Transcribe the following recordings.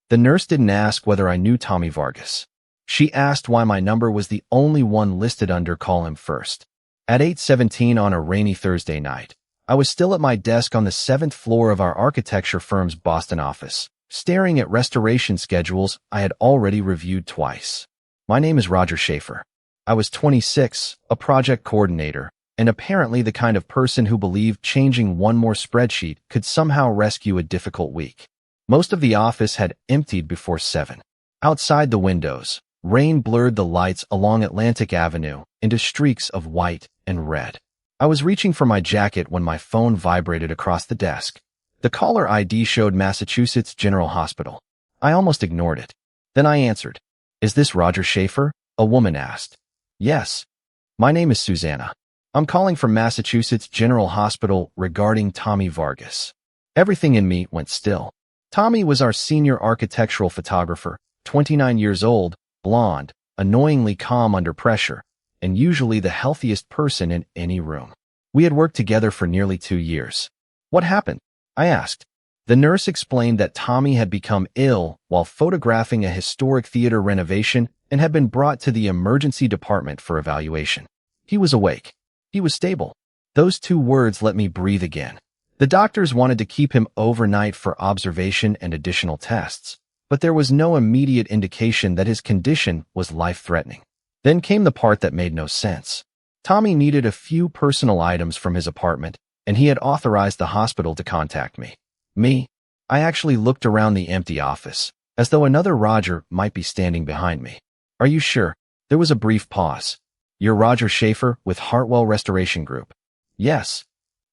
The nurse didn't ask whether I knew Tommy Vargas. She asked why my number was the only one listed under call him first. At 8:17 on a rainy Thursday night, I was still at my desk on the 7th floor of our architecture firm's Boston office, staring at restoration schedules I had already reviewed twice. My name is Roger Schaefer. I was 26, a project coordinator, and apparently the kind of person who believed changing one more spreadsheet could somehow rescue a difficult week. Most of the office had emptied before 7. Outside the windows, rain blurred the lights along Atlantic Avenue into streaks of white and red. I was reaching for my jacket when my phone vibrated across the desk. The caller ID showed Massachusetts General Hospital. I almost ignored it. Then I answered. "Is this Roger Schaefer?" a woman asked. "Yes. My name is Susanna. I'm calling from Massachusetts General Hospital regarding Tommy Vargas." Everything in me went still. Tommy was our senior architectural photographer, 29 years old, blonde, annoyingly calm under pressure, and usually the healthiest person in any room. We had worked together for nearly 2 years. "What happened?" I asked. The nurse explained that Tommy had become ill while photographing a historic theater renovation and had been brought to the emergency department for evaluation. He was awake. He was stable. Those 2 words let me breathe again. The doctors wanted to keep him overnight for observation and additional tests, but there was no immediate indication that his condition was life-threatening. Then came the part that made no sense. Tommy needed a few personal items from his apartment, and he had authorized the hospital to contact me. Me? I actually looked around the empty office, as though another Roger might be standing behind me. "Are you sure?" There was a brief pause. "You're Roger Schaefer with Hartwell Restoration Group?" "Yes."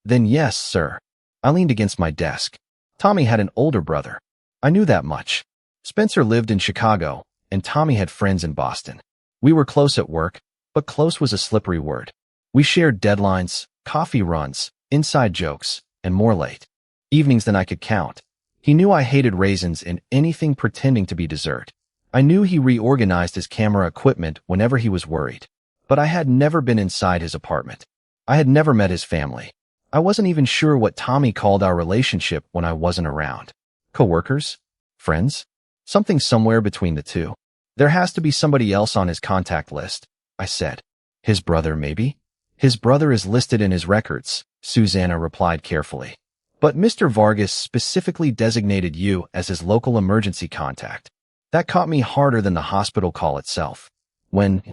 "Then yes, sir." I leaned against my desk. Tommy had an older brother. I knew that much. Spencer lived in Chicago, and Tommy had friends in Boston. We were close at work, but close was a slippery word. We shared deadlines, coffee runs, inside jokes, and more late evenings than I could count. He knew I hated raisins and anything pretending to be dessert. I knew he reorganized his camera equipment whenever he was worried. But I had never been inside his apartment. I had never met his family. I wasn't even sure what Tommy called our relationship when I wasn't around. Coworkers? Friends? Something somewhere between the two. "There has to be somebody else on his contact list," I said. "His brother, maybe?" "His brother is listed in his records," Susanna replied carefully. "But Mr. Vargas specifically designated you as his local emergency contact." That caught me harder than the hospital call itself. "When?"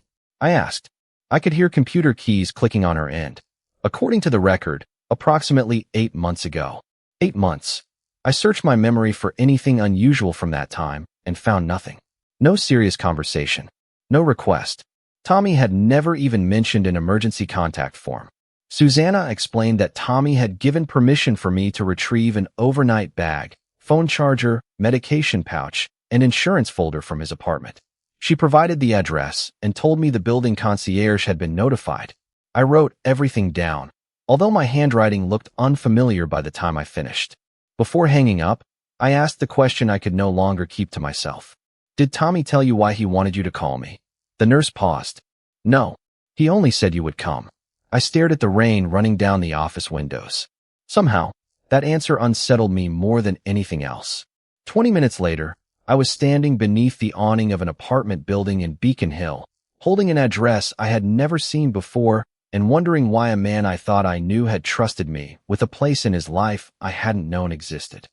I asked. I could hear computer keys clicking on her end. "According to the record, approximately 8 months ago." 8 months. I searched my memory for anything unusual from that time and found nothing. No serious conversation. No request. Tommy had never even mentioned an emergency contact form. Susanna explained that Tommy had given permission for me to retrieve an overnight bag, phone charger, medication pouch, and insurance folder from his apartment. She provided the address and told me the building concierge had been notified. I wrote everything down, although my handwriting looked unfamiliar by the time I finished. Before hanging up, I asked the question I could no longer keep to myself. "Did Tommy tell you why he wanted you to call me?" The nurse paused. "No. He only said you would come." I stared at the rain running down the office windows. Somehow, that answer unsettled me more than anything else. 20 minutes later, I was standing beneath the awning of an apartment building in Beacon Hill, holding an address I had never seen before and wondering why a man I thought I knew had trusted me with a place in his life I hadn't known existed.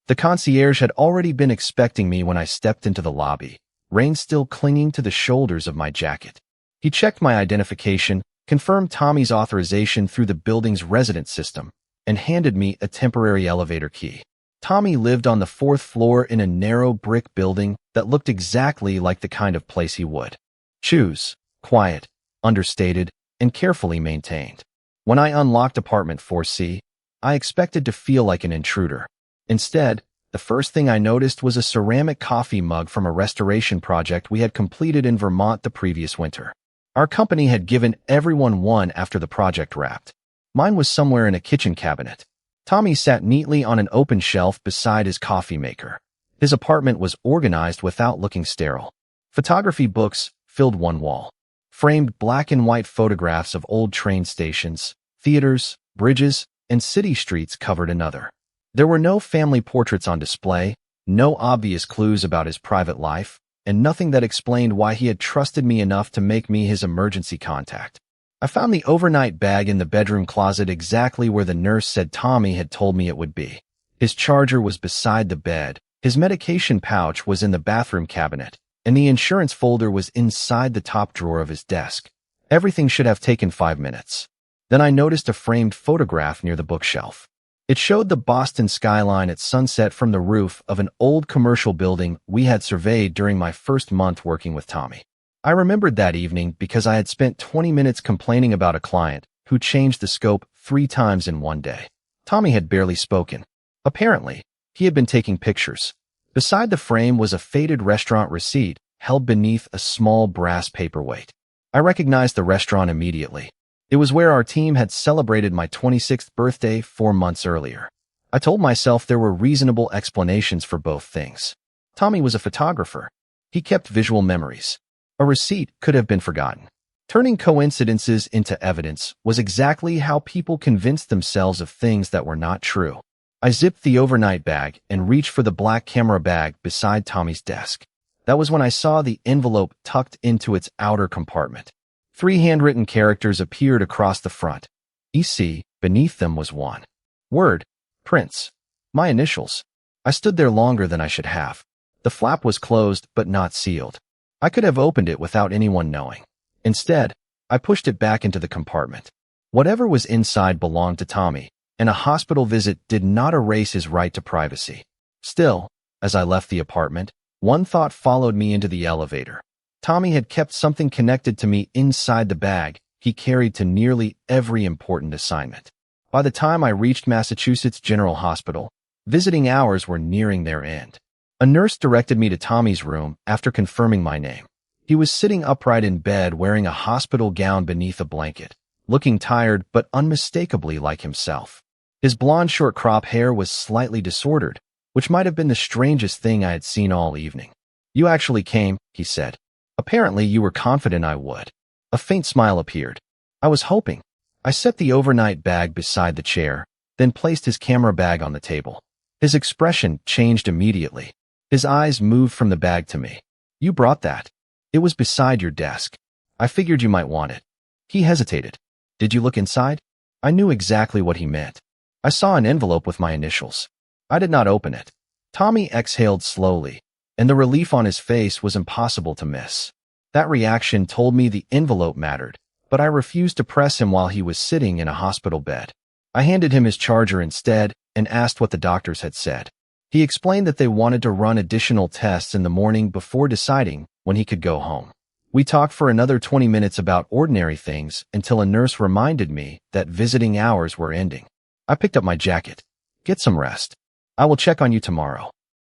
The concierge had already been expecting me when I stepped into the lobby, rain still clinging to the shoulders of my jacket. He checked my identification, confirmed Tommy's authorization through the building's resident system, and handed me a temporary elevator key. Tommy lived on the 4th floor in a narrow brick building that looked exactly like the kind of place he would choose: quiet, understated, and carefully maintained. When I unlocked apartment 4C, I expected to feel like an intruder. Instead, the first thing I noticed was a ceramic coffee mug from a restoration project we had completed in Vermont the previous winter. Our company had given everyone one after the project wrapped. Mine was somewhere in a kitchen cabinet. Tommy sat neatly on an open shelf beside his coffee maker. His apartment was organized without looking sterile. Photography books filled one wall. Framed black and white photographs of old train stations, theaters, bridges, and city streets covered another. There were no family portraits on display, No obvious clues about his private life, and nothing that explained why he had trusted me enough to make me his emergency contact. I found the overnight bag in the bedroom closet exactly where the nurse said Tommy had told me it would be. His charger was beside the bed, his medication pouch was in the bathroom cabinet, and the insurance folder was inside the top drawer of his desk. Everything should have taken 5 minutes. Then I noticed a framed photograph near the bookshelf. It showed the Boston skyline at sunset from the roof of an old commercial building we had surveyed during my first month working with Tommy. I remembered that evening because I had spent 20 minutes complaining about a client who changed the scope 3 times in one day. Tommy had barely spoken. Apparently, he had been taking pictures. Beside the frame was a faded restaurant receipt held beneath a small brass paperweight. I recognized the restaurant immediately. It was where our team had celebrated my 26th birthday 4 months earlier. I told myself there were reasonable explanations for both things. Tommy was a photographer. He kept visual memories. A receipt could have been forgotten. Turning coincidences into evidence was exactly how people convinced themselves of things that were not true. I zipped the overnight bag and reached for the black camera bag beside Tommy's desk. That was when I saw the envelope tucked into its outer compartment. 3 handwritten characters appeared across the front. EC, beneath them was one word, Prince. My initials. I stood there longer than I should have. The flap was closed but not sealed. I could have opened it without anyone knowing. Instead, I pushed it back into the compartment. Whatever was inside belonged to Tommy, and a hospital visit did not erase his right to privacy. Still, as I left the apartment, one thought followed me into the elevator. Tommy had kept something connected to me inside the bag he carried to nearly every important assignment. By the time I reached Massachusetts General Hospital, visiting hours were nearing their end. A nurse directed me to Tommy's room after confirming my name. He was sitting upright in bed wearing a hospital gown beneath a blanket, looking tired but unmistakably like himself. His blonde short crop hair was slightly disordered, which might have been the strangest thing I had seen all evening. "You actually came," he said. "Apparently you were confident I would." A faint smile appeared. "I was hoping." I set the overnight bag beside the chair, then placed his camera bag on the table. His expression changed immediately. His eyes moved from the bag to me. "You brought that. It was beside your desk. I figured you might want it." He hesitated. "Did you look inside?" I knew exactly what he meant. I saw an envelope with my initials. I did not open it. Tommy exhaled slowly, and the relief on his face was impossible to miss. That reaction told me the envelope mattered, but I refused to press him while he was sitting in a hospital bed. I handed him his charger instead and asked what the doctors had said. He explained that they wanted to run additional tests in the morning before deciding when he could go home. We talked for another 20 minutes about ordinary things until a nurse reminded me that visiting hours were ending. I picked up my jacket. "Get some rest. I will check on you tomorrow."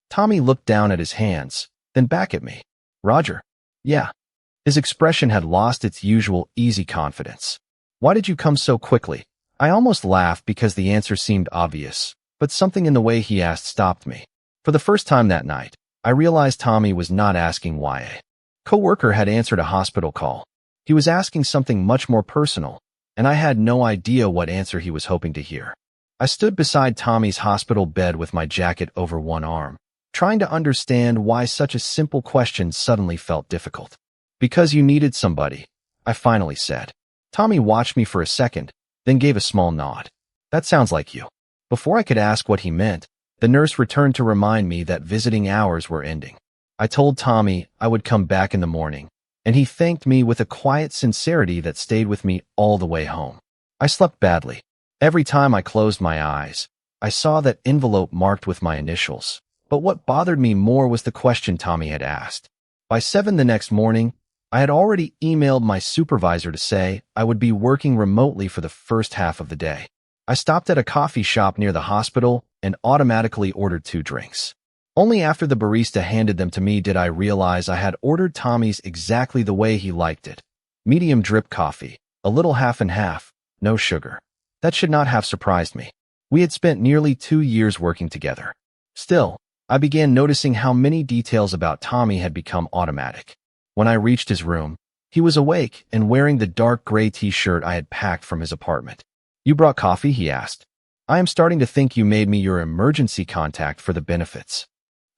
Tommy looked down at his hands, then back at me. "Roger." "Yeah." His expression had lost its usual easy confidence. "Why did you come so quickly?" I almost laughed because the answer seemed obvious, but something in the way he asked stopped me. For the first time that night, I realized Tommy was not asking why a coworker had answered a hospital call. He was asking something much more personal, and I had no idea what answer he was hoping to hear. I stood beside Tommy's hospital bed with my jacket over one arm, trying to understand why such a simple question suddenly felt difficult. "Because you needed somebody," I finally said. Tommy watched me for a second, then gave a small nod. "That sounds like you." Before I could ask what he meant, the nurse returned to remind me that visiting hours were ending. I told Tommy I would come back in the morning, and he thanked me with a quiet sincerity that stayed with me all the way home. I slept badly. Every time I closed my eyes, I saw that envelope marked with my initials. But what bothered me more was the question Tommy had asked. By 7 the next morning, I had already emailed my supervisor to say I would be working remotely for the first half of the day. I stopped at a coffee shop near the hospital and automatically ordered 2 drinks. Only after the barista handed them to me did I realize I had ordered Tommy's exactly the way he liked it. Medium drip coffee, a little half and half, no sugar. That should not have surprised me. We had spent nearly 2 years working together. Still, I began noticing how many details about Tommy had become automatic. When I reached his room, he was awake and wearing the dark gray t-shirt I had packed from his apartment. "You brought coffee?" he asked. "I am starting to think you made me your emergency contact for the benefits."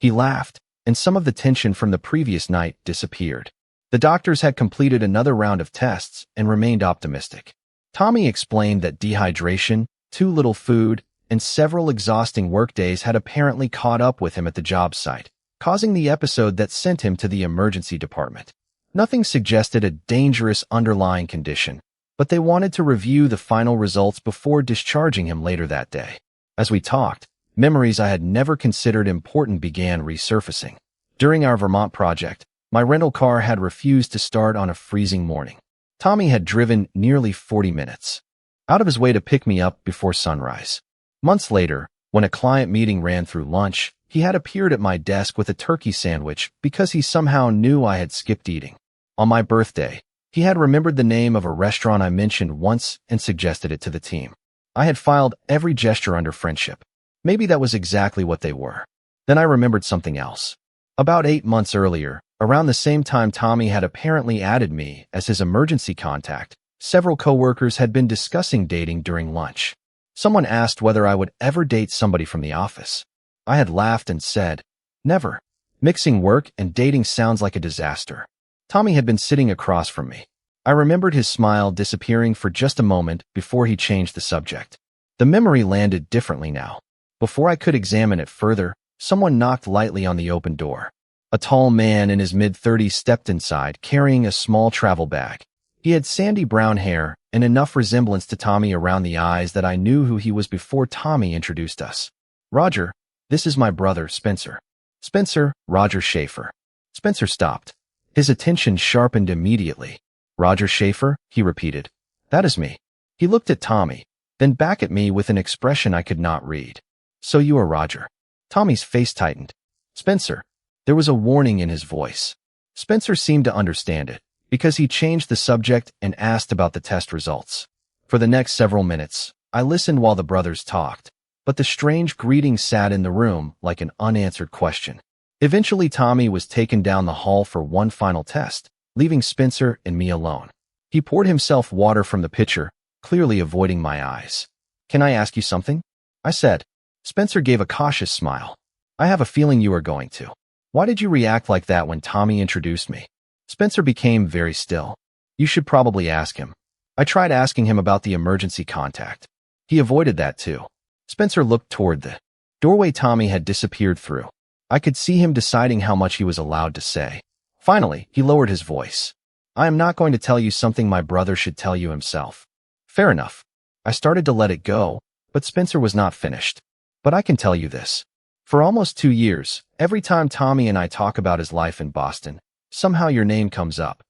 He laughed, and some of the tension from the previous night disappeared. The doctors had completed another round of tests and remained optimistic. Tommy explained that dehydration, too little food, and several exhausting workdays had apparently caught up with him at the job site, causing the episode that sent him to the emergency department. Nothing suggested a dangerous underlying condition, but they wanted to review the final results before discharging him later that day. As we talked, memories I had never considered important began resurfacing. During our Vermont project, my rental car had refused to start on a freezing morning. Tommy had driven nearly 40 minutes out of his way to pick me up before sunrise. Months later, when a client meeting ran through lunch, he had appeared at my desk with a turkey sandwich because he somehow knew I had skipped eating. On my birthday, he had remembered the name of a restaurant I mentioned once and suggested it to the team. I had filed every gesture under friendship. Maybe that was exactly what they were. Then I remembered something else. About 8 months earlier, around the same time Tommy had apparently added me as his emergency contact, several coworkers had been discussing dating during lunch. Someone asked whether I would ever date somebody from the office. I had laughed and said, "Never. Mixing work and dating sounds like a disaster." Tommy had been sitting across from me. I remembered his smile disappearing for just a moment before he changed the subject. The memory landed differently now. Before I could examine it further, someone knocked lightly on the open door. A tall man in his mid-30s stepped inside, carrying a small travel bag. He had sandy brown hair and enough resemblance to Tommy around the eyes that I knew who he was before Tommy introduced us. "Roger, this is my brother, Spencer." "Spencer, Roger Schaefer." Spencer stopped. His attention sharpened immediately. "Roger Schaefer," he repeated. "That is me." He looked at Tommy, then back at me with an expression I could not read. "So you are Roger." Tommy's face tightened. "Spencer." There was a warning in his voice. Spencer seemed to understand it, because he changed the subject and asked about the test results. For the next several minutes, I listened while the brothers talked, but the strange greeting sat in the room like an unanswered question. Eventually, Tommy was taken down the hall for one final test, leaving Spencer and me alone. He poured himself water from the pitcher, clearly avoiding my eyes. "Can I ask you something?" I said. Spencer gave a cautious smile. "I have a feeling you are going to. Why did you react like that when Tommy introduced me?" Spencer became very still. "You should probably ask him." I tried asking him about the emergency contact. He avoided that too. Spencer looked toward the doorway Tommy had disappeared through. I could see him deciding how much he was allowed to say. Finally, he lowered his voice. "I am not going to tell you something my brother should tell you himself." "Fair enough." I started to let it go, but Spencer was not finished. "But I can tell you this. For almost 2 years, every time Tommy and I talk about his life in Boston, somehow your name comes up."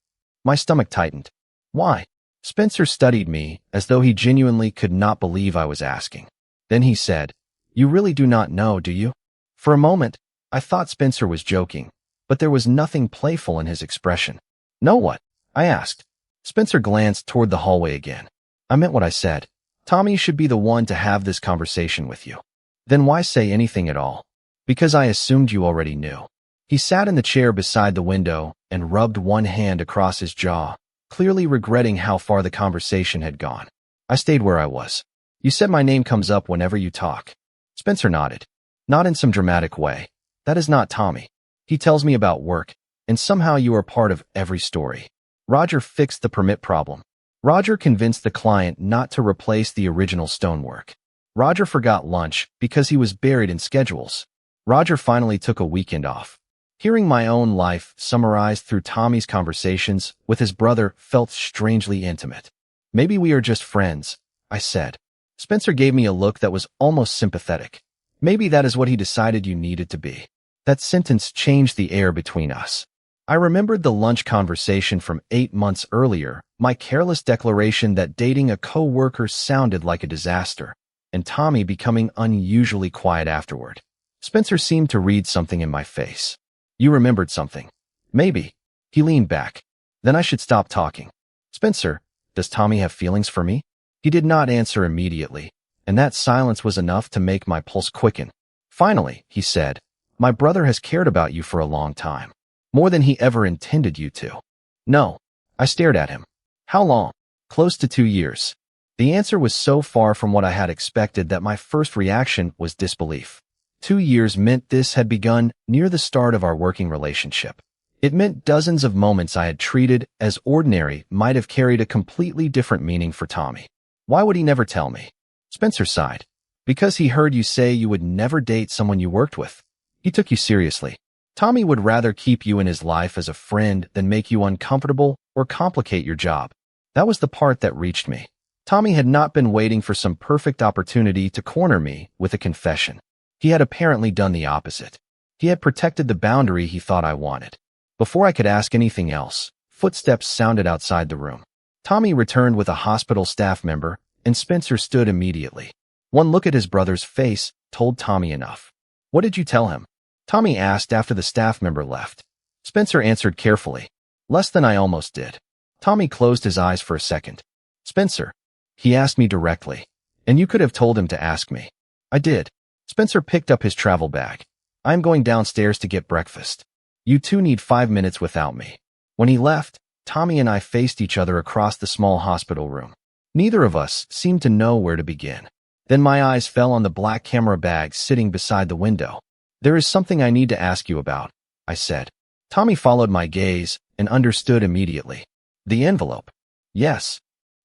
My stomach tightened. "Why?" Spencer studied me as though he genuinely could not believe I was asking. Then he said, "You really do not know, do you?" For a moment, I thought Spencer was joking, but there was nothing playful in his expression. "Know what?" I asked. Spencer glanced toward the hallway again. "I meant what I said. Tommy should be the one to have this conversation with you." "Then why say anything at all?" "Because I assumed you already knew." He sat in the chair beside the window and rubbed one hand across his jaw, clearly regretting how far the conversation had gone. I stayed where I was. "You said my name comes up whenever you talk." Spencer nodded. "Not in some dramatic way. That is not Tommy. He tells me about work, and somehow you are part of every story." Roger fixed the permit problem. Roger convinced the client not to replace the original stonework. Roger forgot lunch because he was buried in schedules. Roger finally took a weekend off. Hearing my own life summarized through Tommy's conversations with his brother felt strangely intimate. "Maybe we are just friends," I said. Spencer gave me a look that was almost sympathetic. "Maybe that is what he decided you needed to be." That sentence changed the air between us. I remembered the lunch conversation from 8 months earlier, my careless declaration that dating a coworker sounded like a disaster, and Tommy becoming unusually quiet afterward. Spencer seemed to read something in my face. "You remembered something." "Maybe." He leaned back. "Then I should stop talking." "Spencer, does Tommy have feelings for me?" He did not answer immediately, and that silence was enough to make my pulse quicken. Finally, he said, "My brother has cared about you for a long time. More than he ever intended you to." "No." I stared at him. "How long?" "Close to 2 years." The answer was so far from what I had expected that my first reaction was disbelief. 2 years meant this had begun near the start of our working relationship. It meant dozens of moments I had treated as ordinary might have carried a completely different meaning for Tommy. Why would he never tell me? Spencer sighed. Because he heard you say you would never date someone you worked with. He took you seriously. Tommy would rather keep you in his life as a friend than make you uncomfortable or complicate your job. That was the part that reached me. Tommy had not been waiting for some perfect opportunity to corner me with a confession. He had apparently done the opposite. He had protected the boundary he thought I wanted. Before I could ask anything else, footsteps sounded outside the room. Tommy returned with a hospital staff member, and Spencer stood immediately. One look at his brother's face told Tommy enough. What did you tell him? Tommy asked after the staff member left. Spencer answered carefully. Less than I almost did. Tommy closed his eyes for a second. Spencer. He asked me directly. And you could have told him to ask me. I did. Spencer picked up his travel bag. I'm going downstairs to get breakfast. You two need 5 minutes without me. When he left, Tommy and I faced each other across the small hospital room. Neither of us seemed to know where to begin. Then my eyes fell on the black camera bag sitting beside the window. There is something I need to ask you about, I said. Tommy followed my gaze and understood immediately. The envelope. Yes.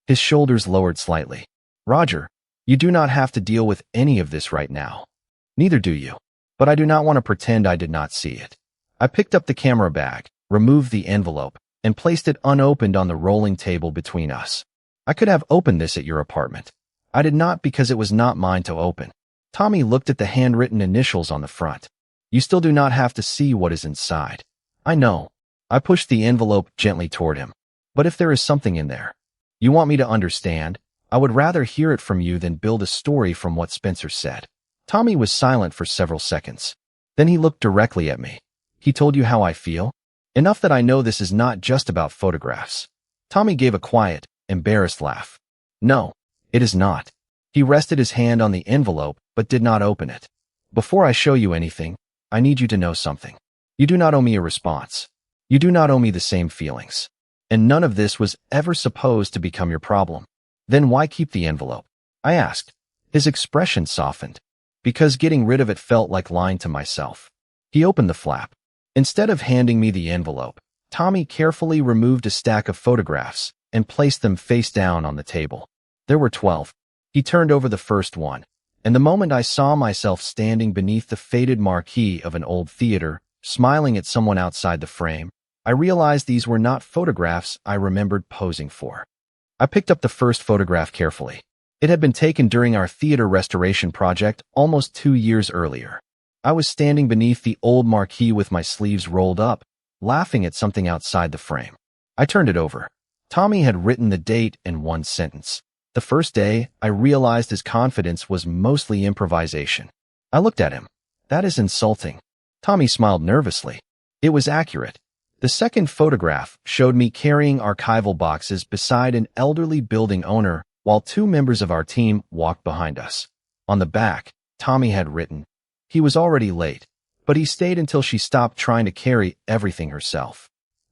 His shoulders lowered slightly. Roger, you do not have to deal with any of this right now. Neither do you. But I do not want to pretend I did not see it. I picked up the camera bag, removed the envelope, and placed it unopened on the rolling table between us. I could have opened this at your apartment. I did not because it was not mine to open. Tommy looked at the handwritten initials on the front. You still do not have to see what is inside. I know. I pushed the envelope gently toward him. But if there is something in there, you want me to understand, I would rather hear it from you than build a story from what Spencer said. Tommy was silent for several seconds. Then he looked directly at me. He told you how I feel? Enough that I know this is not just about photographs. Tommy gave a quiet, embarrassed laugh. No, it is not. He rested his hand on the envelope but did not open it. Before I show you anything, I need you to know something. You do not owe me a response. You do not owe me the same feelings. And none of this was ever supposed to become your problem. Then why keep the envelope? I asked. His expression softened. Because getting rid of it felt like lying to myself. He opened the flap. Instead of handing me the envelope, Tommy carefully removed a stack of photographs and placed them face down on the table. There were 12. He turned over the first one, and the moment I saw myself standing beneath the faded marquee of an old theater, smiling at someone outside the frame, I realized these were not photographs I remembered posing for. I picked up the first photograph carefully. It had been taken during our theater restoration project almost 2 years earlier. I was standing beneath the old marquee with my sleeves rolled up, laughing at something outside the frame. I turned it over. Tommy had written the date in one sentence. The first day, I realized his confidence was mostly improvisation. I looked at him. That is insulting. Tommy smiled nervously. It was accurate. The second photograph showed me carrying archival boxes beside an elderly building owner while 2 members of our team walked behind us. On the back, Tommy had written, he was already late, but he stayed until she stopped trying to carry everything herself.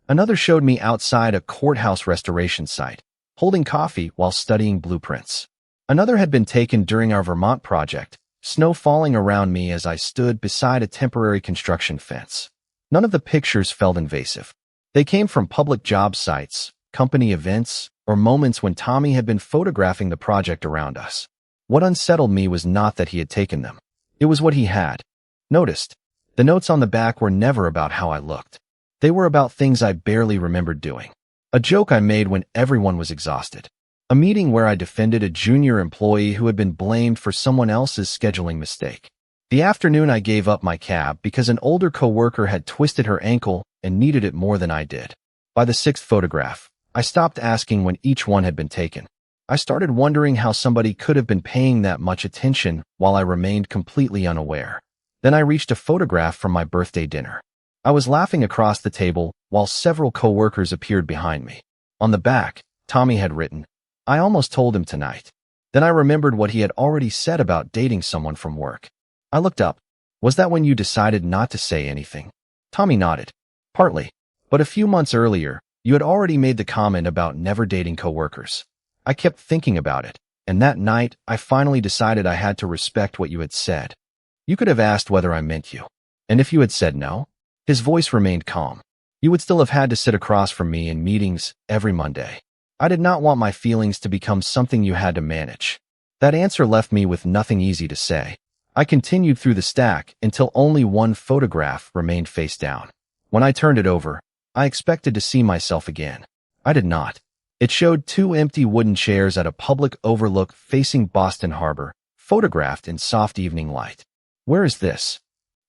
Another showed me outside a courthouse restoration site, holding coffee while studying blueprints. Another had been taken during our Vermont project, snow falling around me as I stood beside a temporary construction fence. None of the pictures felt invasive. They came from public job sites, company events, or moments when Tommy had been photographing the project around us. What unsettled me was not that he had taken them. It was what he had noticed. The notes on the back were never about how I looked. They were about things I barely remembered doing. A joke I made when everyone was exhausted. A meeting where I defended a junior employee who had been blamed for someone else's scheduling mistake. The afternoon I gave up my cab because an older coworker had twisted her ankle and needed it more than I did. By the 6th photograph, I stopped asking when each one had been taken. I started wondering how somebody could have been paying that much attention while I remained completely unaware. Then I reached a photograph from my birthday dinner. I was laughing across the table while several coworkers appeared behind me. On the back, Tommy had written, I almost told him tonight. Then I remembered what he had already said about dating someone from work. I looked up. Was that when you decided not to say anything? Tommy nodded. Partly. But a few months earlier, you had already made the comment about never dating coworkers. I kept thinking about it, and that night, I finally decided I had to respect what you had said. You could have asked whether I meant you. And if you had said no, his voice remained calm. You would still have had to sit across from me in meetings every Monday. I did not want my feelings to become something you had to manage. That answer left me with nothing easy to say. I continued through the stack until only one photograph remained face down. When I turned it over, I expected to see myself again. I did not. It showed two empty wooden chairs at a public overlook facing Boston Harbor, photographed in soft evening light. Where is this?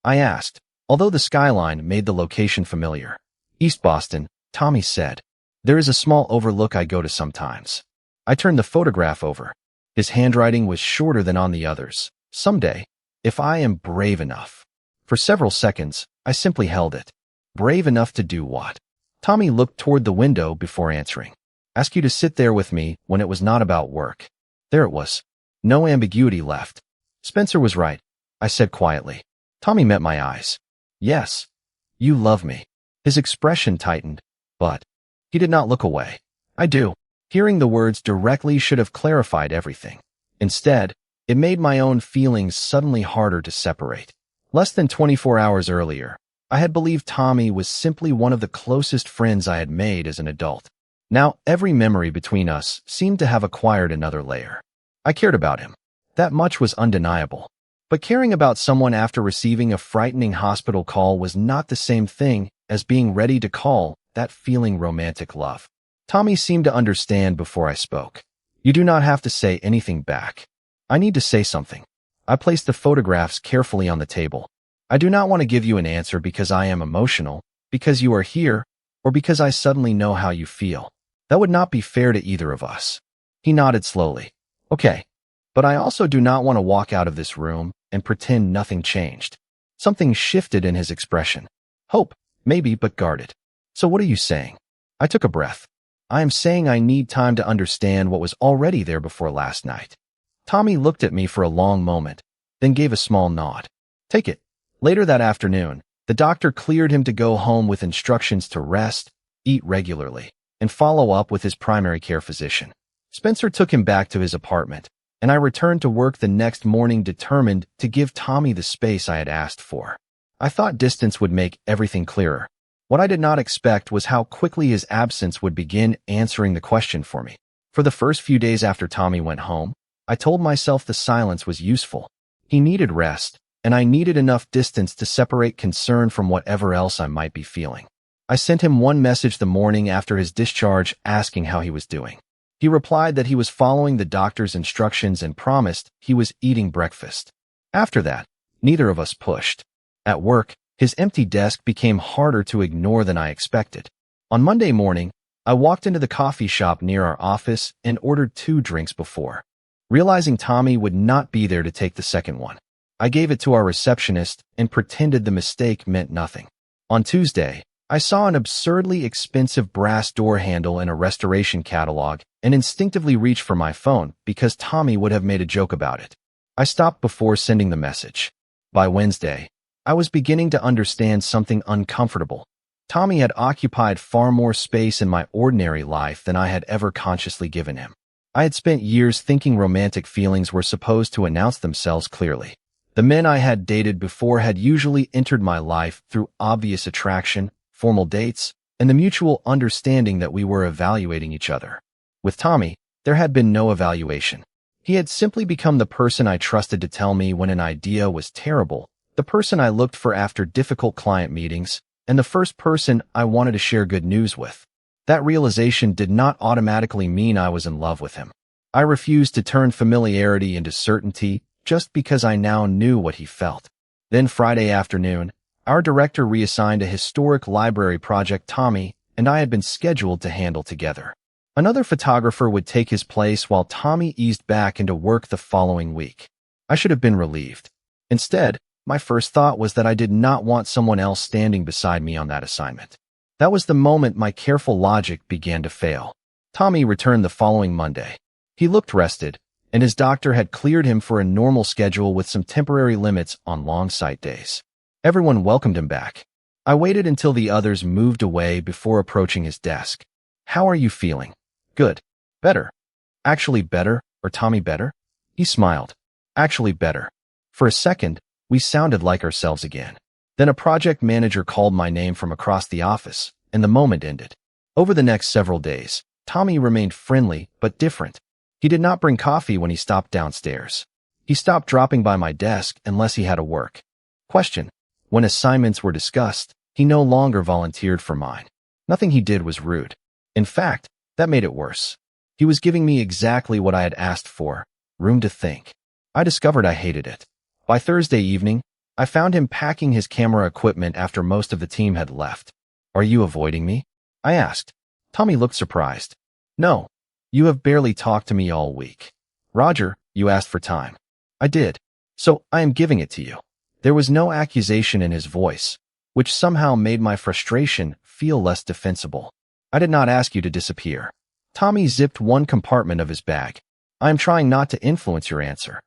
I asked, although the skyline made the location familiar. East Boston, Tommy said. There is a small overlook I go to sometimes. I turned the photograph over. His handwriting was shorter than on the others. Someday, if I am brave enough. For several seconds, I simply held it. Brave enough to do what? Tommy looked toward the window before answering. Ask you to sit there with me when it was not about work. There it was. No ambiguity left. Spencer was right, I said quietly. Tommy met my eyes. Yes. You love me. His expression tightened, but he did not look away. I do. Hearing the words directly should have clarified everything. Instead, it made my own feelings suddenly harder to separate. Less than 24 hours earlier, I had believed Tommy was simply one of the closest friends I had made as an adult. Now, every memory between us seemed to have acquired another layer. I cared about him. That much was undeniable. But caring about someone after receiving a frightening hospital call was not the same thing as being ready to call that feeling romantic love. Tommy seemed to understand before I spoke. You do not have to say anything back. I need to say something. I placed the photographs carefully on the table. I do not want to give you an answer because I am emotional, because you are here, or because I suddenly know how you feel. That would not be fair to either of us. He nodded slowly. Okay. But I also do not want to walk out of this room and pretend nothing changed. Something shifted in his expression. Hope, maybe, but guarded. So what are you saying? I took a breath. I am saying I need time to understand what was already there before last night. Tommy looked at me for a long moment, then gave a small nod. Take it. Later that afternoon, the doctor cleared him to go home with instructions to rest, eat regularly, and follow up with his primary care physician. Spencer took him back to his apartment, and I returned to work the next morning determined to give Tommy the space I had asked for. I thought distance would make everything clearer. What I did not expect was how quickly his absence would begin answering the question for me. For the first few days after Tommy went home, I told myself the silence was useful. He needed rest, and I needed enough distance to separate concern from whatever else I might be feeling. I sent him one message the morning after his discharge asking how he was doing. He replied that he was following the doctor's instructions and promised he was eating breakfast. After that, neither of us pushed. At work, his empty desk became harder to ignore than I expected. On Monday morning, I walked into the coffee shop near our office and ordered 2 drinks before. Realizing Tommy would not be there to take the second one, I gave it to our receptionist and pretended the mistake meant nothing. On Tuesday, I saw an absurdly expensive brass door handle in a restoration catalog and instinctively reached for my phone because Tommy would have made a joke about it. I stopped before sending the message. By Wednesday, I was beginning to understand something uncomfortable. Tommy had occupied far more space in my ordinary life than I had ever consciously given him. I had spent years thinking romantic feelings were supposed to announce themselves clearly. The men I had dated before had usually entered my life through obvious attraction, formal dates, and the mutual understanding that we were evaluating each other. With Tommy, there had been no evaluation. He had simply become the person I trusted to tell me when an idea was terrible, the person I looked for after difficult client meetings, and the first person I wanted to share good news with. That realization did not automatically mean I was in love with him. I refused to turn familiarity into certainty just because I now knew what he felt. Then Friday afternoon, our director reassigned a historic library project Tommy and I had been scheduled to handle together. Another photographer would take his place while Tommy eased back into work the following week. I should have been relieved. Instead, my first thought was that I did not want someone else standing beside me on that assignment. That was the moment my careful logic began to fail. Tommy returned the following Monday. He looked rested, and his doctor had cleared him for a normal schedule with some temporary limits on long site days. Everyone welcomed him back. I waited until the others moved away before approaching his desk. How are you feeling? Good. Better. Actually better, or Tommy better? He smiled. Actually better. For a second, We sounded like ourselves again. Then a project manager called my name from across the office, and the moment ended. Over the next several days, Tommy remained friendly but different. He did not bring coffee when he stopped downstairs. He stopped dropping by my desk unless he had to work. Question. When assignments were discussed, he no longer volunteered for mine. Nothing he did was rude. In fact, that made it worse. He was giving me exactly what I had asked for, room to think. I discovered I hated it. By Thursday evening, I found him packing his camera equipment after most of the team had left. Are you avoiding me? I asked. Tommy looked surprised. No, you have barely talked to me all week. Roger, you asked for time. I did. So I am giving it to you. There was no accusation in his voice, which somehow made my frustration feel less defensible. I did not ask you to disappear. Tommy zipped one compartment of his bag. I am trying not to influence your answer.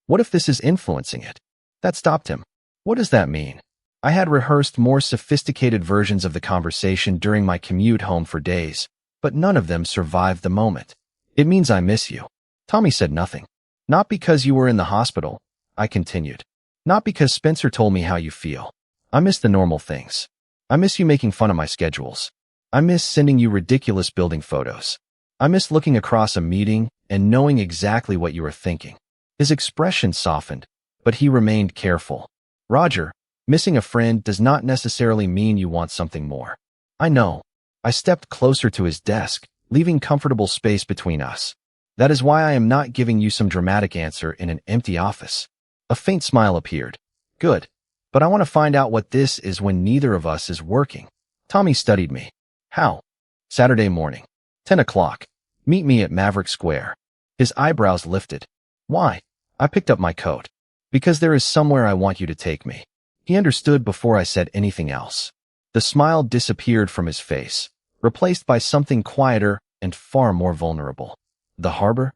What if this is influencing it? That stopped him. What does that mean? I had rehearsed more sophisticated versions of the conversation during my commute home for days, but none of them survived the moment. It means I miss you. Tommy said nothing. Not because you were in the hospital, I continued. Not because Spencer told me how you feel. I miss the normal things. I miss you making fun of my schedules. I miss sending you ridiculous building photos. I miss looking across a meeting and knowing exactly what you were thinking. His expression softened, but he remained careful. Roger, missing a friend does not necessarily mean you want something more. I know. I stepped closer to his desk, leaving comfortable space between us. That is why I am not giving you some dramatic answer in an empty office. A faint smile appeared. Good. But I want to find out what this is when neither of us is working. Tommy studied me. How? Saturday morning. 10 o'clock. Meet me at Maverick Square. His eyebrows lifted. Why? I picked up my coat. Because there is somewhere I want you to take me. He understood before I said anything else. The smile disappeared from his face, replaced by something quieter and far more vulnerable. The harbor?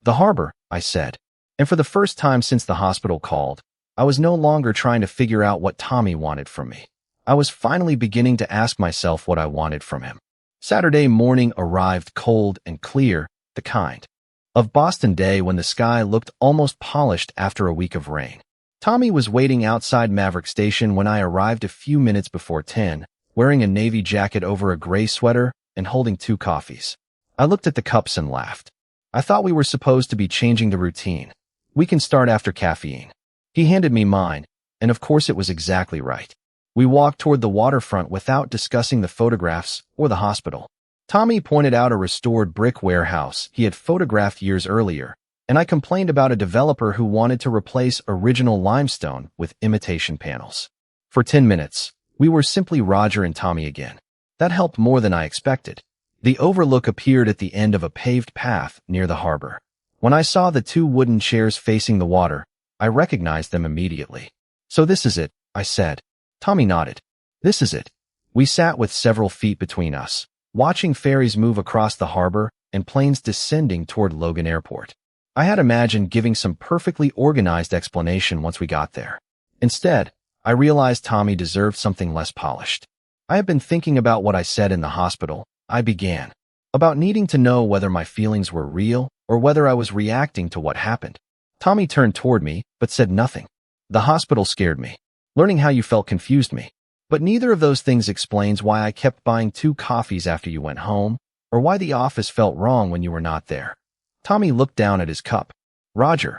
The harbor, I said. And for the first time since the hospital called, I was no longer trying to figure out what Tommy wanted from me. I was finally beginning to ask myself what I wanted from him. Saturday morning arrived cold and clear, the kind of Boston day when the sky looked almost polished after a week of rain. Tommy was waiting outside Maverick Station when I arrived a few minutes before 10, wearing a navy jacket over a gray sweater and holding 2 coffees. I looked at the cups and laughed. I thought we were supposed to be changing the routine. We can start after caffeine. He handed me mine, and of course it was exactly right. We walked toward the waterfront without discussing the photographs or the hospital. Tommy pointed out a restored brick warehouse he had photographed years earlier, and I complained about a developer who wanted to replace original limestone with imitation panels. For 10 minutes, we were simply Roger and Tommy again. That helped more than I expected. The overlook appeared at the end of a paved path near the harbor. When I saw the 2 wooden chairs facing the water, I recognized them immediately. So this is it, I said. Tommy nodded. This is it. We sat with several feet between us, watching ferries move across the harbor and planes descending toward Logan Airport. I had imagined giving some perfectly organized explanation once we got there. Instead, I realized Tommy deserved something less polished. I have been thinking about what I said in the hospital. I began. About needing to know whether my feelings were real or whether I was reacting to what happened. Tommy turned toward me, but said nothing. The hospital scared me. Learning how you felt confused me. But neither of those things explains why I kept buying 2 coffees after you went home, or why the office felt wrong when you were not there. Tommy looked down at his cup. Roger,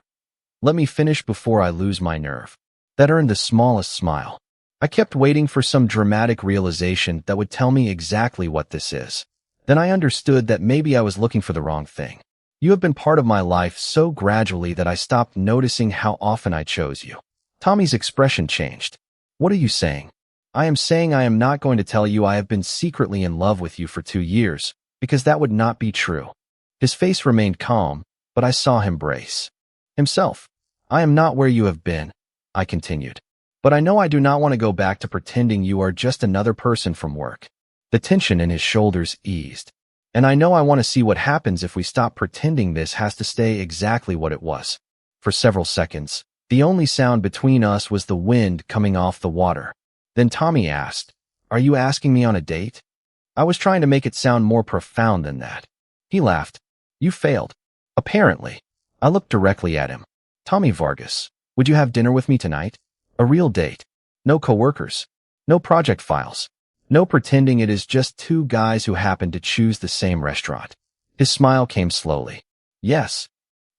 let me finish before I lose my nerve. That earned the smallest smile. I kept waiting for some dramatic realization that would tell me exactly what this is. Then I understood that maybe I was looking for the wrong thing. You have been part of my life so gradually that I stopped noticing how often I chose you. Tommy's expression changed. What are you saying? I am saying I am not going to tell you I have been secretly in love with you for 2 years, because that would not be true. His face remained calm, but I saw him brace himself. I am not where you have been, I continued. But I know I do not want to go back to pretending you are just another person from work. The tension in his shoulders eased. And I know I want to see what happens if we stop pretending this has to stay exactly what it was. For several seconds, the only sound between us was the wind coming off the water. Then Tommy asked, "Are you asking me on a date?" I was trying to make it sound more profound than that. He laughed. You failed. Apparently. I looked directly at him. Tommy Vargas, would you have dinner with me tonight? A real date. No coworkers. No project files. No pretending it is just two guys who happen to choose the same restaurant. His smile came slowly. Yes.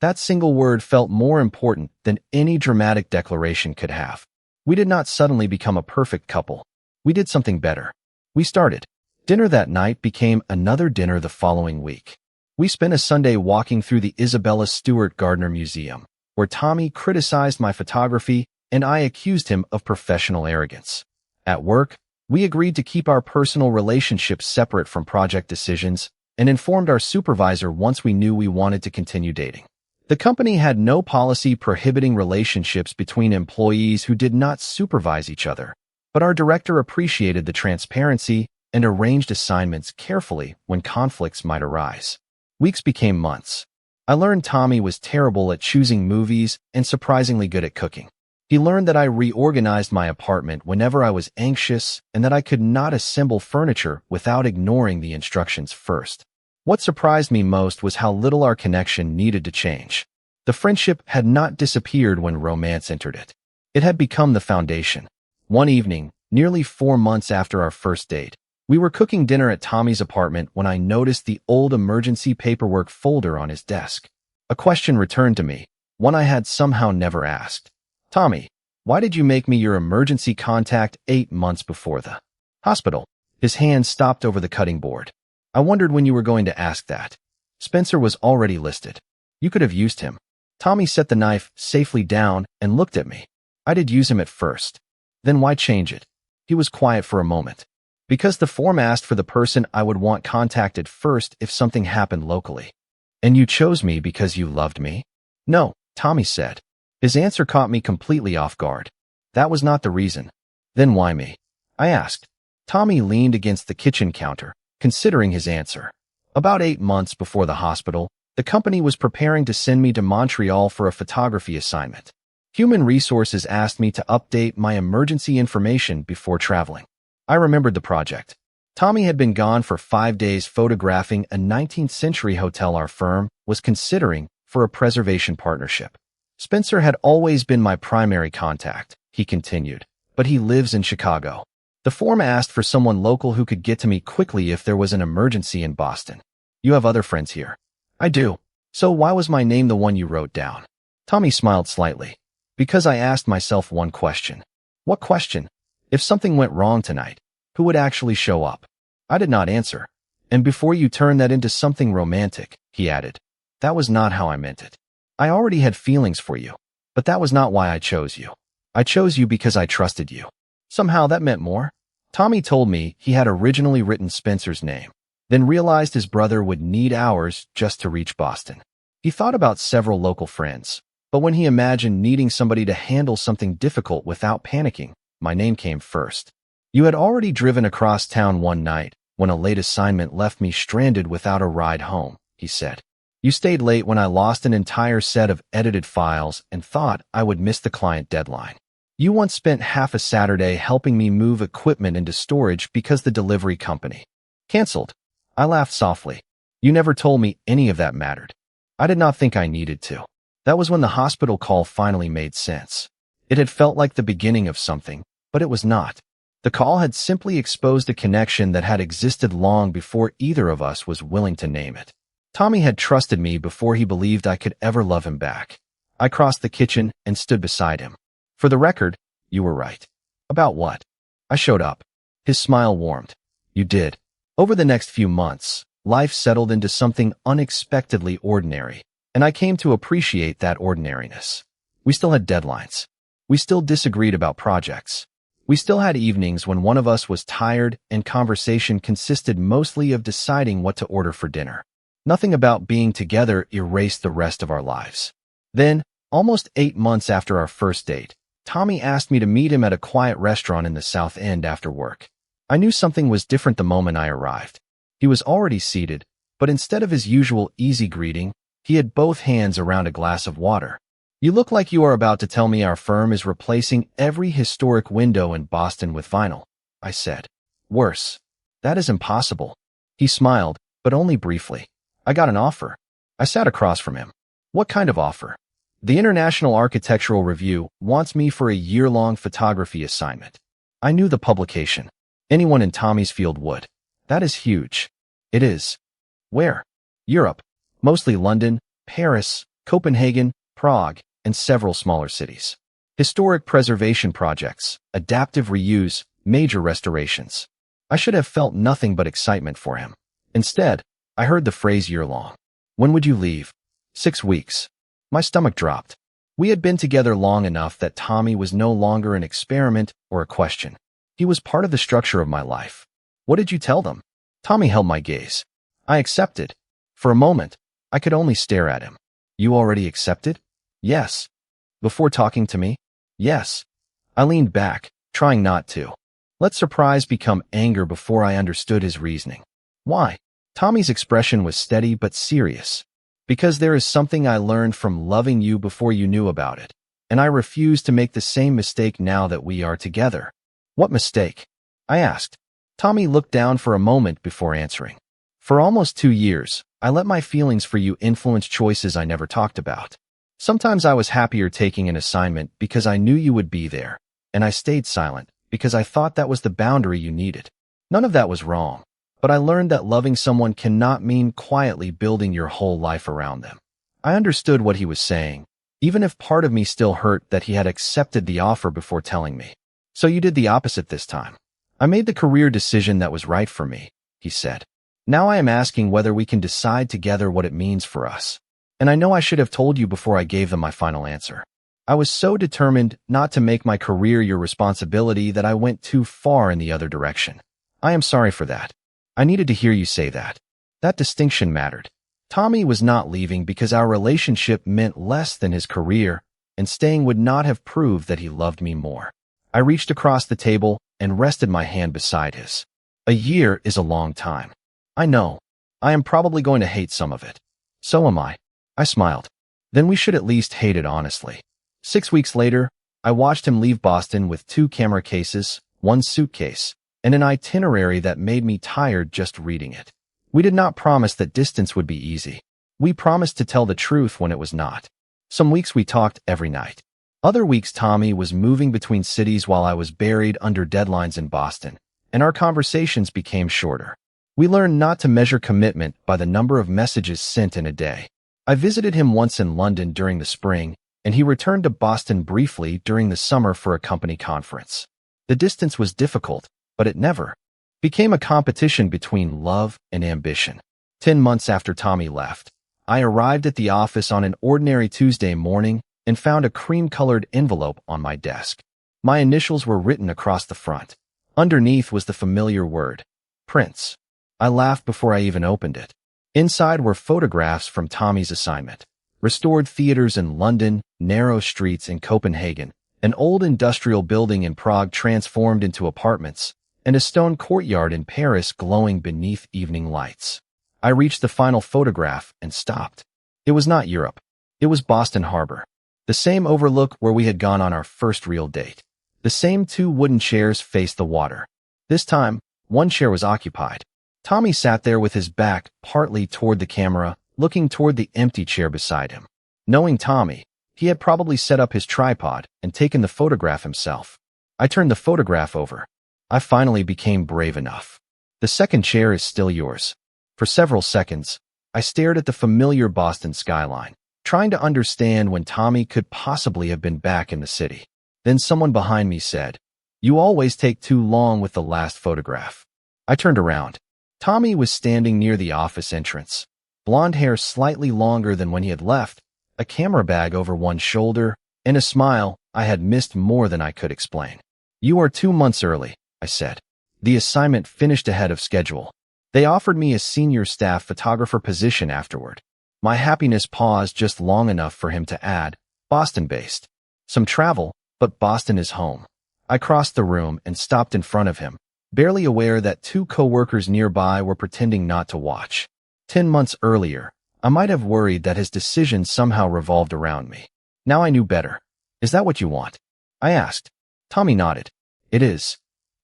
That single word felt more important than any dramatic declaration could have. We did not suddenly become a perfect couple. We did something better. We started. Dinner that night became another dinner the following week. We spent a Sunday walking through the Isabella Stewart Gardner Museum, where Tommy criticized my photography and I accused him of professional arrogance. At work, we agreed to keep our personal relationships separate from project decisions and informed our supervisor once we knew we wanted to continue dating. The company had no policy prohibiting relationships between employees who did not supervise each other, but our director appreciated the transparency and arranged assignments carefully when conflicts might arise. Weeks became months. I learned Tommy was terrible at choosing movies and surprisingly good at cooking. He learned that I reorganized my apartment whenever I was anxious and that I could not assemble furniture without ignoring the instructions first. What surprised me most was how little our connection needed to change. The friendship had not disappeared when romance entered it. It had become the foundation. One evening, nearly 4 months after our first date, we were cooking dinner at Tommy's apartment when I noticed the old emergency paperwork folder on his desk. A question returned to me, one I had somehow never asked. Tommy, why did you make me your emergency contact 8 months before the hospital? His hand stopped over the cutting board. I wondered when you were going to ask that. Spencer was already listed. You could have used him. Tommy set the knife safely down and looked at me. I did use him at first. Then why change it? He was quiet for a moment. Because the form asked for the person I would want contacted first if something happened locally. And you chose me because you loved me? No, Tommy said. His answer caught me completely off guard. That was not the reason. Then why me? I asked. Tommy leaned against the kitchen counter, considering his answer. About 8 months before the hospital, the company was preparing to send me to Montreal for a photography assignment. Human Resources asked me to update my emergency information before traveling. I remembered the project. Tommy had been gone for 5 days photographing a 19th century hotel our firm was considering for a preservation partnership. Spencer had always been my primary contact, he continued, but he lives in Chicago. The form asked for someone local who could get to me quickly if there was an emergency in Boston. You have other friends here. I do. So why was my name the one you wrote down? Tommy smiled slightly. Because I asked myself one question. What question? If something went wrong tonight, who would actually show up? I did not answer. And before you turn that into something romantic, he added. That was not how I meant it. I already had feelings for you, but that was not why I chose you. I chose you because I trusted you. Somehow that meant more. Tommy told me he had originally written Spencer's name, then realized his brother would need hours just to reach Boston. He thought about several local friends, but when he imagined needing somebody to handle something difficult without panicking, my name came first. You had already driven across town one night when a late assignment left me stranded without a ride home, he said. You stayed late when I lost an entire set of edited files and thought I would miss the client deadline. You once spent half a Saturday helping me move equipment into storage because the delivery company canceled. I laughed softly. You never told me any of that mattered. I did not think I needed to. That was when the hospital call finally made sense. It had felt like the beginning of something, but it was not. The call had simply exposed a connection that had existed long before either of us was willing to name it. Tommy had trusted me before he believed I could ever love him back. I crossed the kitchen and stood beside him. For the record, you were right. About what? I showed up. His smile warmed. You did. Over the next few months, life settled into something unexpectedly ordinary, and I came to appreciate that ordinariness. We still had deadlines. We still disagreed about projects. We still had evenings when one of us was tired and conversation consisted mostly of deciding what to order for dinner. Nothing about being together erased the rest of our lives. Then, almost 8 months after our first date, Tommy asked me to meet him at a quiet restaurant in the South End after work. I knew something was different the moment I arrived. He was already seated, but instead of his usual easy greeting, he had both hands around a glass of water. You look like you are about to tell me our firm is replacing every historic window in Boston with vinyl, I said. Worse. That is impossible. He smiled, but only briefly. I got an offer. I sat across from him. What kind of offer? The International Architectural Review wants me for a year-long photography assignment. I knew the publication. Anyone in Tommy's field would. That is huge. It is. Where? Europe. Mostly London, Paris, Copenhagen, Prague, and several smaller cities. Historic preservation projects, adaptive reuse, major restorations. I should have felt nothing but excitement for him. Instead, I heard the phrase year-long. When would you leave? 6 weeks. My stomach dropped. We had been together long enough that Tommy was no longer an experiment or a question. He was part of the structure of my life. What did you tell them? Tommy held my gaze. I accepted. For a moment, I could only stare at him. You already accepted? Yes. Before talking to me? Yes. I leaned back, trying not to. Let surprise become anger before I understood his reasoning. Why? Tommy's expression was steady but serious. Because there is something I learned from loving you before you knew about it, and I refuse to make the same mistake now that we are together. What mistake? I asked. Tommy looked down for a moment before answering. For almost 2 years, I let my feelings for you influence choices I never talked about. Sometimes I was happier taking an assignment because I knew you would be there, and I stayed silent because I thought that was the boundary you needed. None of that was wrong, but I learned that loving someone cannot mean quietly building your whole life around them. I understood what he was saying, even if part of me still hurt that he had accepted the offer before telling me. So you did the opposite this time. I made the career decision that was right for me, he said. Now I am asking whether we can decide together what it means for us. And I know I should have told you before I gave them my final answer. I was so determined not to make my career your responsibility that I went too far in the other direction. I am sorry for that. I needed to hear you say that. That distinction mattered. Tommy was not leaving because our relationship meant less than his career, and staying would not have proved that he loved me more. I reached across the table and rested my hand beside his. A year is a long time. I know. I am probably going to hate some of it. So am I. I smiled. Then we should at least hate it honestly. 6 weeks later, I watched him leave Boston with 2 camera cases, 1 suitcase, and an itinerary that made me tired just reading it. We did not promise that distance would be easy. We promised to tell the truth when it was not. Some weeks we talked every night. Other weeks Tommy was moving between cities while I was buried under deadlines in Boston, and our conversations became shorter. We learned not to measure commitment by the number of messages sent in a day. I visited him once in London during the spring, and he returned to Boston briefly during the summer for a company conference. The distance was difficult, but it never became a competition between love and ambition. 10 months after Tommy left, I arrived at the office on an ordinary Tuesday morning and found a cream-colored envelope on my desk. My initials were written across the front. Underneath was the familiar word, Prince. I laughed before I even opened it. Inside were photographs from Tommy's assignment. Restored theaters in London, narrow streets in Copenhagen, an old industrial building in Prague transformed into apartments, and a stone courtyard in Paris glowing beneath evening lights. I reached the final photograph and stopped. It was not Europe. It was Boston Harbor. The same overlook where we had gone on our first real date. The same 2 wooden chairs faced the water. This time, 1 chair was occupied. Tommy sat there with his back partly toward the camera, looking toward the empty chair beside him. Knowing Tommy, he had probably set up his tripod and taken the photograph himself. I turned the photograph over. I finally became brave enough. The second chair is still yours. For several seconds, I stared at the familiar Boston skyline, trying to understand when Tommy could possibly have been back in the city. Then someone behind me said, "You always take too long with the last photograph." I turned around. Tommy was standing near the office entrance, blonde hair slightly longer than when he had left, a camera bag over one shoulder, and a smile I had missed more than I could explain. "You are 2 months early," I said. The assignment finished ahead of schedule. They offered me a senior staff photographer position afterward. My happiness paused just long enough for him to add, Boston-based. Some travel, but Boston is home. I crossed the room and stopped in front of him, barely aware that 2 coworkers nearby were pretending not to watch. 10 months earlier, I might have worried that his decision somehow revolved around me. Now I knew better. "Is that what you want?" I asked. Tommy nodded. "It is."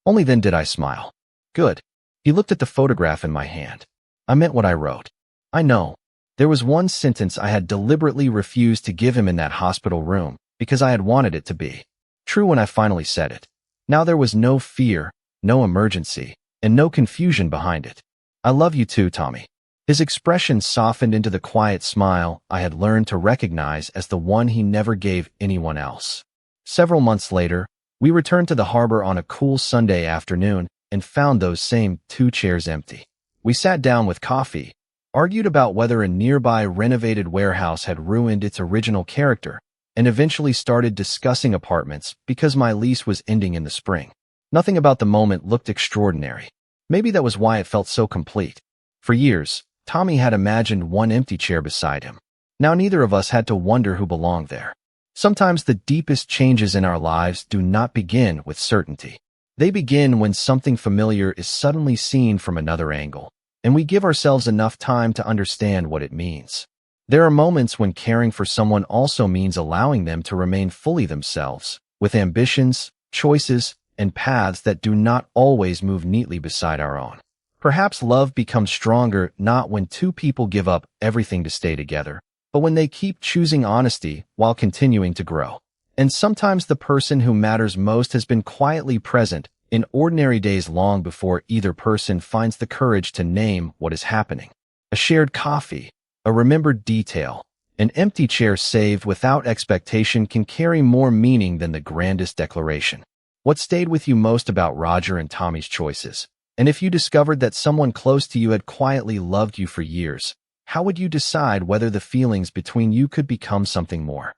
Only then did I smile. "Good." He looked at the photograph in my hand. I meant what I wrote. "I know. There was one sentence I had deliberately refused to give him in that hospital room because I had wanted it to be true when I finally said it. Now there was no fear, no emergency, and no confusion behind it. I love you too, Tommy. His expression softened into the quiet smile I had learned to recognize as the one he never gave anyone else. Several months later, we returned to the harbor on a cool Sunday afternoon and found those same 2 chairs empty. We sat down with coffee, argued about whether a nearby renovated warehouse had ruined its original character, and eventually started discussing apartments because my lease was ending in the spring. Nothing about the moment looked extraordinary. Maybe that was why it felt so complete. For years, Tommy had imagined one empty chair beside him. Now neither of us had to wonder who belonged there. Sometimes the deepest changes in our lives do not begin with certainty. They begin when something familiar is suddenly seen from another angle, and we give ourselves enough time to understand what it means. There are moments when caring for someone also means allowing them to remain fully themselves, with ambitions, choices, and paths that do not always move neatly beside our own. Perhaps love becomes stronger not when 2 people give up everything to stay together, but when they keep choosing honesty while continuing to grow. And sometimes the person who matters most has been quietly present in ordinary days long before either person finds the courage to name what is happening. A shared coffee, a remembered detail, an empty chair saved without expectation can carry more meaning than the grandest declaration. What stayed with you most about Roger and Tommy's choices? And if you discovered that someone close to you had quietly loved you for years, how would you decide whether the feelings between you could become something more?